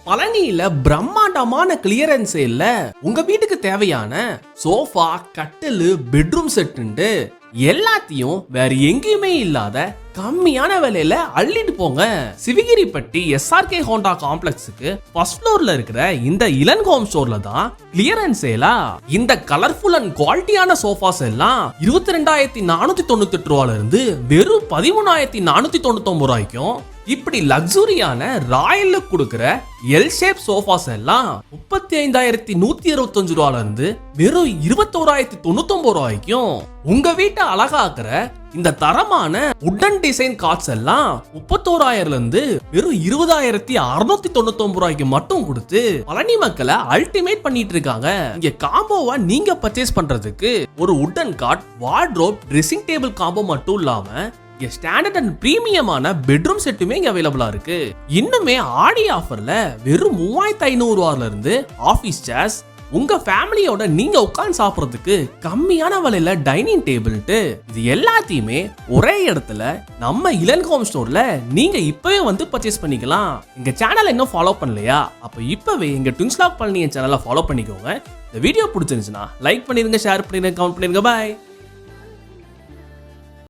பழனியில பிரம்மாண்டமான கிளியரன்ஸ் சேல்ல உங்க வீட்டுக்கு தேவையான சோஃபா, கட்டிலு, பெட்ரூம் செட்டு எல்லாத்தையும் வேற எங்கேயுமே இல்லாத கம்மியான விலையில அள்ளிட்டு போங்க. சிவகிரிப்பட்டி SRK ஹோண்டா காம்ப்ளெக்ஸுக்கு ஃபர்ஸ்ட் ஃப்ளோர்ல இருக்கிற இந்த இளன் ஹோம் ஸ்டோர்ல தான் கிளியரன்ஸ் சேலா இந்த கலர்ஃபுல் அண்ட் குவாலிட்டியான சோஃபாஸ் எல்லாம் 22,498 ரூபாயில இருந்து வெறும் 13,499 ரூபாய்க்கும், இப்படி லக்ஸூரியான ராயல் லுக் கொடுக்கிற எல் ஷேப் சோஃபாஸ் எல்லாம் 35,125 ரூபாயில இருந்து வெறும் 21,099 ரூபாய்க்கும், உங்க வீட்டை அழகாக்குற இந்த தரமான உட்டன் டிசைன் கார்ட்ஸ் எல்லாம் 31,000 இருந்து வெறும் 20,699 ரூபாய்க்கு மட்டும் கொடுத்து பழனி மக்களை அல்டிமேட் பண்ணிட்டு இருக்காங்க. இங்க காம்போவா நீங்க பர்ச்சேஸ் பண்றதுக்கு ஒரு wooden card, wardrobe, dressing table combo மட்டும் இல்லாம ஸ்டாண்டர்ட் அண்ட் பிரீமியமான பெட்ரூம் செட்டுமே இங்க அவைலபிளா இருக்கு. இன்னுமே ஆடி ஆஃபர்ல வெறும் 3,500 ரூபாயில இருந்து ஆபீஸ் சேர்ஸ், உங்க ஃபேமிலியோட நீங்க உட்கார்ந்து சாப்பிடுறதுக்கு கம்மியான விலையில டைனிங் டேபிள், இது எல்லாத்தையுமே ஒரே இடத்துல நம்ம இளன் ஹோம் ஸ்டோர்ல நீங்க இப்பவே வந்து பர்ச்சேஸ் பண்ணிக்கலாம். எங்க சேனலை இன்னும் ஃபாலோ பண்ணலையா? அப்ப இப்பவே எங்க ட்வின்ஸ் லாக் பழனி சேனலை ஃபாலோ பண்ணிக்கோங்க. இந்த வீடியோ பிடிச்சிருந்துச்சுன்னா லைக் பண்ணிருங்க, ஷேர் பண்ணிருங்க, கமெண்ட் பண்ணிருங்க. பாய்.